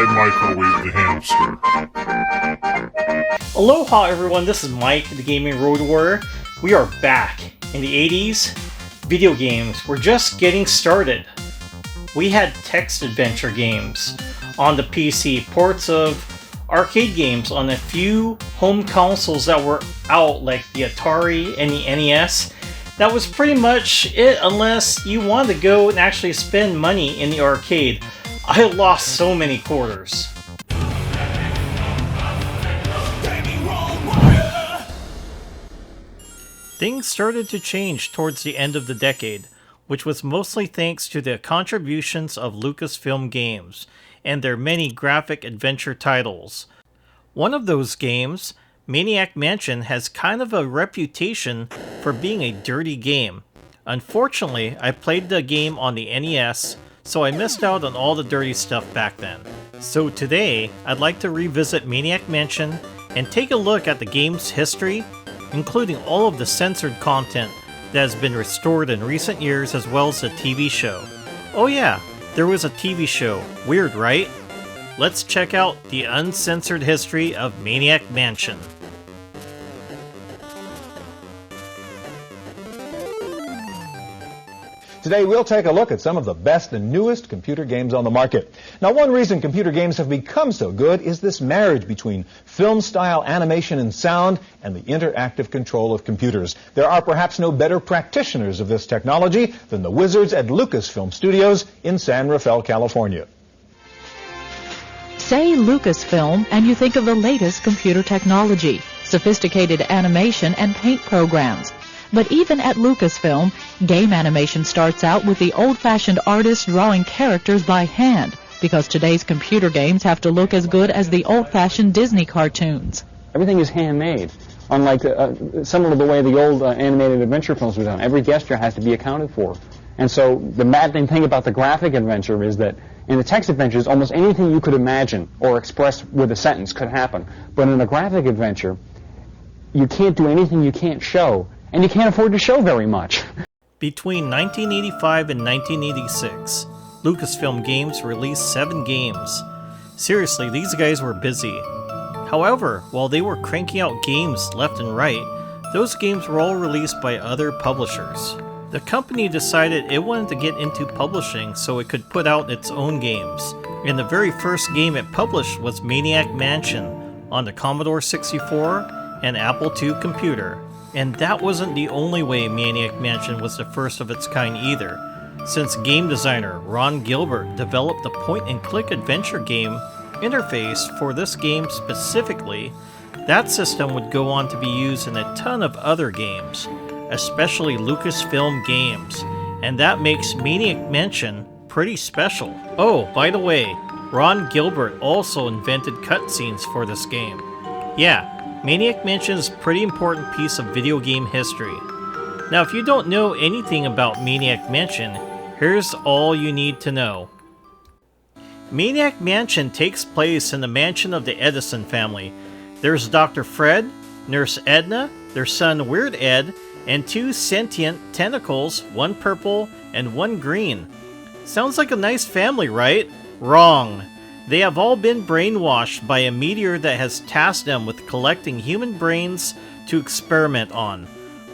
microwave the hamster. Aloha everyone, this is Mike, the Gaming Road Warrior. We are back. In the 80s, video games were just getting started. We had text adventure games on the PC, ports of arcade games on a few home consoles that were out, like the Atari and the NES. That was pretty much it, unless you wanted to go and actually spend money in the arcade. I lost so many quarters. Things started to change towards the end of the decade, which was mostly thanks to the contributions of Lucasfilm Games and their many graphic adventure titles. One of those games, Maniac Mansion, has kind of a reputation for being a dirty game. Unfortunately, I played the game on the NES, so I missed out on all the dirty stuff back then. So today, I'd like to revisit Maniac Mansion and take a look at the game's history, including all of the censored content that has been restored in recent years, as well as the TV show. Oh yeah, there was a TV show. Weird, right? Let's check out the uncensored history of Maniac Mansion. Today we'll take a look at some of the best and newest computer games on the market. Now, one reason computer games have become so good is this marriage between film-style animation and sound and the interactive control of computers. There are perhaps no better practitioners of this technology than the wizards at Lucasfilm Studios in San Rafael, California. Say Lucasfilm and you think of the latest computer technology, sophisticated animation and paint programs. But even at Lucasfilm, game animation starts out with the old-fashioned artists drawing characters by hand, because today's computer games have to look as good as the old-fashioned Disney cartoons. Everything is handmade, unlike similar to the way the old animated adventure films were done. Every gesture has to be accounted for. And so the maddening thing about the graphic adventure is that in the text adventures, almost anything you could imagine or express with a sentence could happen. But in a graphic adventure, you can't do anything you can't show. And you can't afford to show very much. Between 1985 and 1986, Lucasfilm Games released 7 games. Seriously, these guys were busy. However, while they were cranking out games left and right, those games were all released by other publishers. The company decided it wanted to get into publishing so it could put out its own games. And the very first game it published was Maniac Mansion on the Commodore 64 and Apple II computer. And that wasn't the only way Maniac Mansion was the first of its kind either, since game designer Ron Gilbert developed the point-and-click adventure game interface for this game specifically. That system would go on to be used in a ton of other games, especially Lucasfilm games, and that makes Maniac Mansion pretty special. Oh, by the way, Ron Gilbert also invented cutscenes for this game. Yeah, Maniac Mansion is a pretty important piece of video game history. Now, if you don't know anything about Maniac Mansion, here's all you need to know. Maniac Mansion takes place in the mansion of the Edison family. There's Dr. Fred, Nurse Edna, their son Weird Ed, and 2 sentient tentacles, 1 purple and 1 green. Sounds like a nice family, right? Wrong. They have all been brainwashed by a meteor that has tasked them with collecting human brains to experiment on.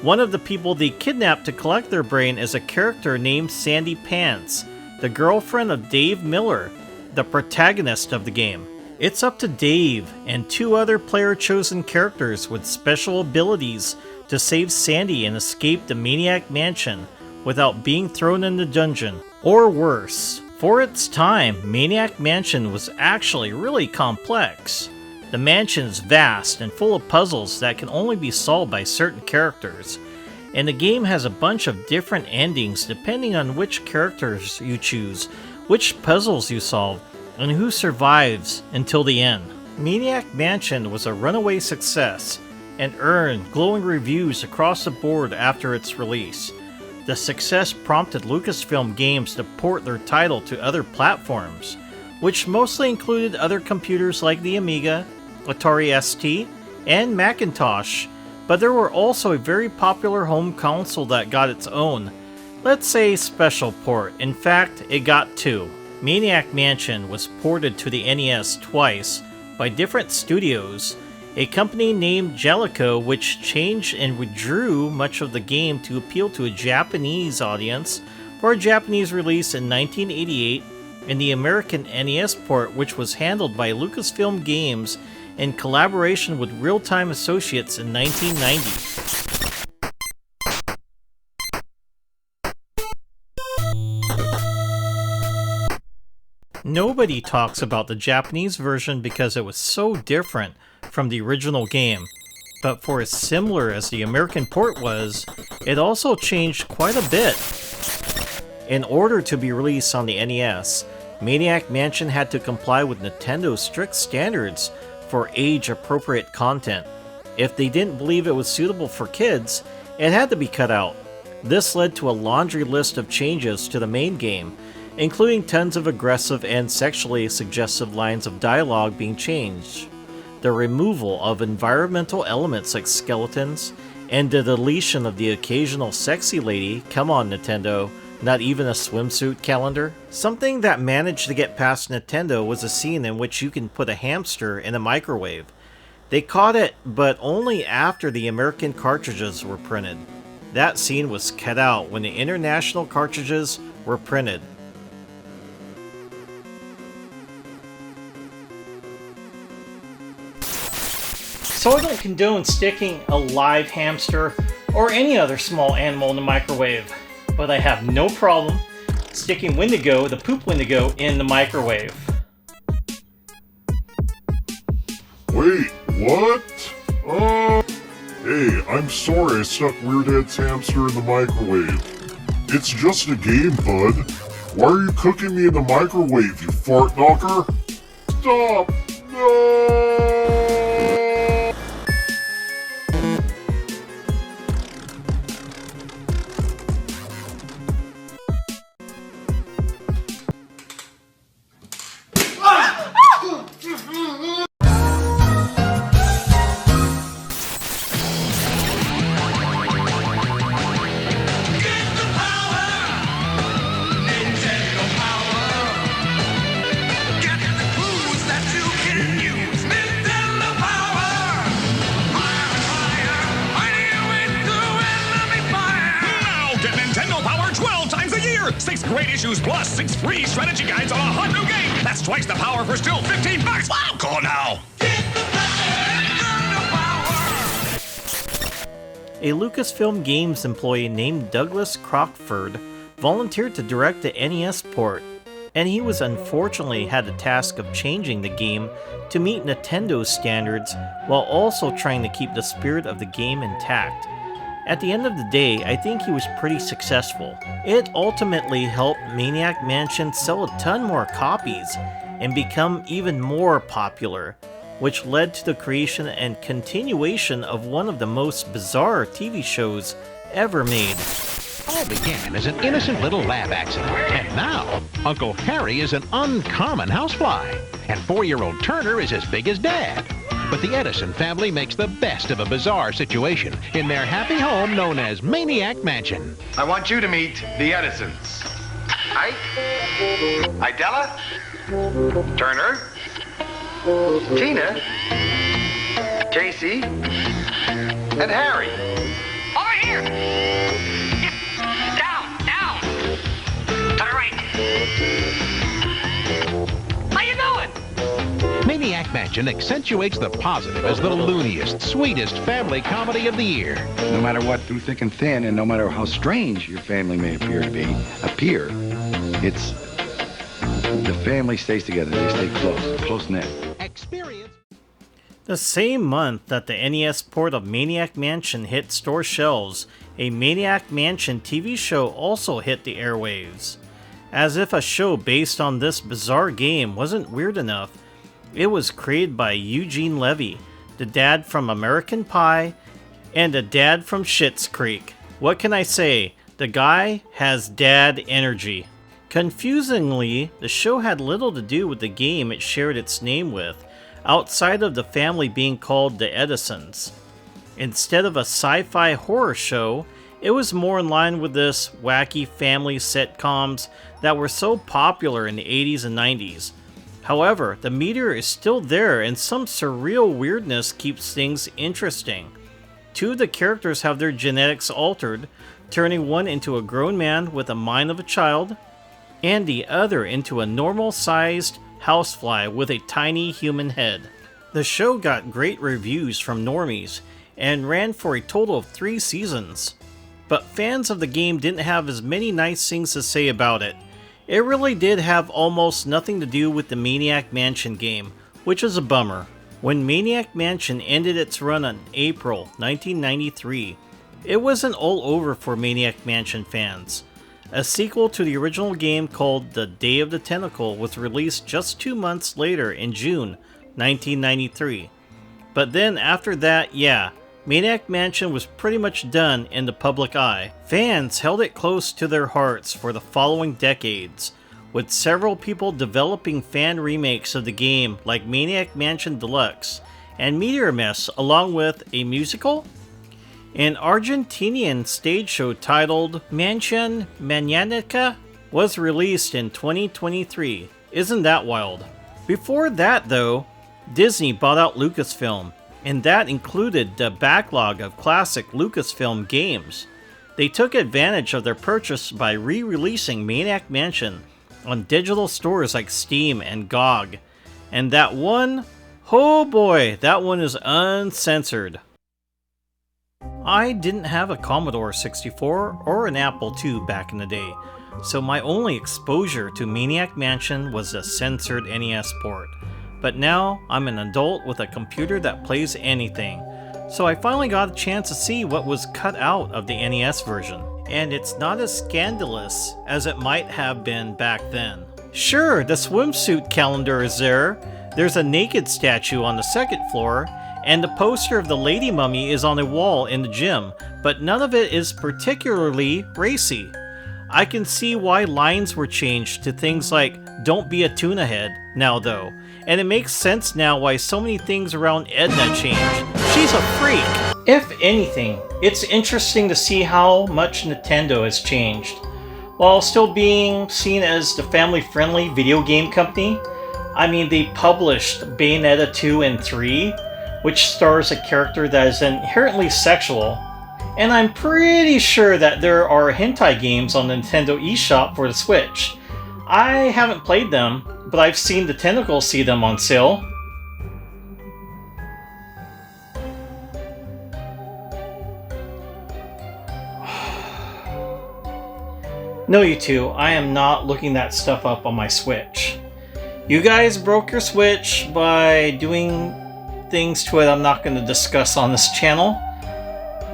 One of the people they kidnapped to collect their brain is a character named Sandy Pants, the girlfriend of Dave Miller, the protagonist of the game. It's up to Dave and 2 other player-chosen characters with special abilities to save Sandy and escape the Maniac Mansion without being thrown in the dungeon, or worse. For its time, Maniac Mansion was actually really complex. The mansion is vast and full of puzzles that can only be solved by certain characters, and the game has a bunch of different endings depending on which characters you choose, which puzzles you solve, and who survives until the end. Maniac Mansion was a runaway success and earned glowing reviews across the board after its release. The success prompted Lucasfilm Games to port their title to other platforms, which mostly included other computers like the Amiga, Atari ST, and Macintosh, but there were also a very popular home console that got its own, let's say, special port. In fact, it got 2. Maniac Mansion was ported to the NES twice by different studios, a company named Jellico which changed and withdrew much of the game to appeal to a Japanese audience for a Japanese release in 1988, and the American NES port which was handled by Lucasfilm Games in collaboration with Real Time Associates in 1990. Nobody talks about the Japanese version because it was so different from the original game, but for as similar as the American port was, it also changed quite a bit. In order to be released on the NES, Maniac Mansion had to comply with Nintendo's strict standards for age-appropriate content. If they didn't believe it was suitable for kids, it had to be cut out. This led to a laundry list of changes to the main game, including tons of aggressive and sexually suggestive lines of dialogue being changed, the removal of environmental elements like skeletons, and the deletion of the occasional sexy lady. Come on, Nintendo, not even a swimsuit calendar? Something that managed to get past Nintendo was a scene in which you can put a hamster in a microwave. They caught it, but only after the American cartridges were printed. That scene was cut out when the international cartridges were printed. So I don't condone sticking a live hamster or any other small animal in the microwave, but I have no problem sticking Wendigo, the poop Wendigo, in the microwave. Wait, what? Hey, I'm sorry I stuck Weirdhead's hamster in the microwave. It's just a game, bud. Why are you cooking me in the microwave, you fart knocker? Stop! No! Great issues plus 6 free strategy guides on a hot new game. That's twice the power for still $15. Wow, call now. A Lucasfilm Games employee named Douglas Crockford volunteered to direct the NES port, and he was unfortunately had the task of changing the game to meet Nintendo's standards while also trying to keep the spirit of the game intact. At the end of the day, I think he was pretty successful. It ultimately helped Maniac Mansion sell a ton more copies and become even more popular, which led to the creation and continuation of one of the most bizarre TV shows ever made. All began as an innocent little lab accident, and now Uncle Harry is an uncommon housefly, and 4-year-old Turner is as big as Dad. But the Edison family makes the best of a bizarre situation in their happy home known as Maniac Mansion. I want you to meet the Edisons. Ike, Idella, Turner, Tina, Casey, and Harry. Over here! Down! To the right. How you doing? Maniac Mansion accentuates the positive as the looniest, sweetest family comedy of the year. No matter what, through thick and thin, and no matter how strange your family may appear, it's the family stays together. They stay close-knit. Experience. The same month that the NES port of Maniac Mansion hit store shelves, a Maniac Mansion TV show also hit the airwaves. As if a show based on this bizarre game wasn't weird enough, it was created by Eugene Levy, the dad from American Pie, and the dad from Schitt's Creek. What can I say? The guy has dad energy. Confusingly, the show had little to do with the game it shared its name with, outside of the family being called the Edisons. Instead of a sci-fi horror show, It was more in line with this wacky family sitcoms that were so popular in the 80s and 90s. However, the meteor is still there and some surreal weirdness keeps things interesting. Two of the characters have their genetics altered, turning one into a grown man with the mind of a child, and the other into a normal-sized housefly with a tiny human head. The show got great reviews from normies and ran for a total of 3 seasons. But fans of the game didn't have as many nice things to say about it. It really did have almost nothing to do with the Maniac Mansion game, which is a bummer. When Maniac Mansion ended its run in April 1993, it wasn't all over for Maniac Mansion fans. A sequel to the original game called The Day of the Tentacle was released just 2 months later in June 1993. But then after that, yeah, Maniac Mansion was pretty much done in the public eye. Fans held it close to their hearts for the following decades, with several people developing fan remakes of the game like Maniac Mansion Deluxe and Meteor Mess, along with a musical? An Argentinian stage show titled Mansion Maniaca was released in 2023. Isn't that wild? Before that though, Disney bought out Lucasfilm, and that included the backlog of classic Lucasfilm games. They took advantage of their purchase by re-releasing Maniac Mansion on digital stores like Steam and GOG. And that one, oh boy, that one is uncensored. I didn't have a Commodore 64 or an Apple II back in the day, so my only exposure to Maniac Mansion was a censored NES port. But now, I'm an adult with a computer that plays anything, so I finally got a chance to see what was cut out of the NES version. And it's not as scandalous as it might have been back then. Sure, the swimsuit calendar is there, there's a naked statue on the second floor, and the poster of the Lady Mummy is on a wall in the gym, but none of it is particularly racy. I can see why lines were changed to things like, "Don't be a tuna head," now though. And it makes sense now why so many things around Edna changed. She's a freak! If anything, it's interesting to see how much Nintendo has changed. While still being seen as the family-friendly video game company, I mean, they published Bayonetta 2 and 3, which stars a character that is inherently sexual. And I'm pretty sure that there are hentai games on the Nintendo eShop for the Switch. I haven't played them, but I've seen the Tentacles see them on sale. No, you two, I am not looking that stuff up on my Switch. You guys broke your Switch by doing things to it I'm not going to discuss on this channel,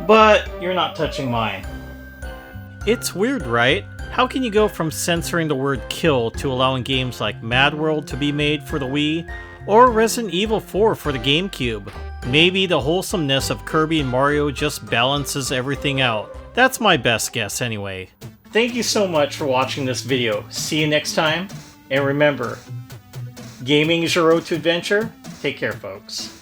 but you're not touching mine. It's weird, right? How can you go from censoring the word kill to allowing games like Mad World to be made for the Wii, or Resident Evil 4 for the GameCube? Maybe the wholesomeness of Kirby and Mario just balances everything out. That's my best guess anyway. Thank you so much for watching this video. See you next time, and remember, gaming is your road to adventure. Take care, folks.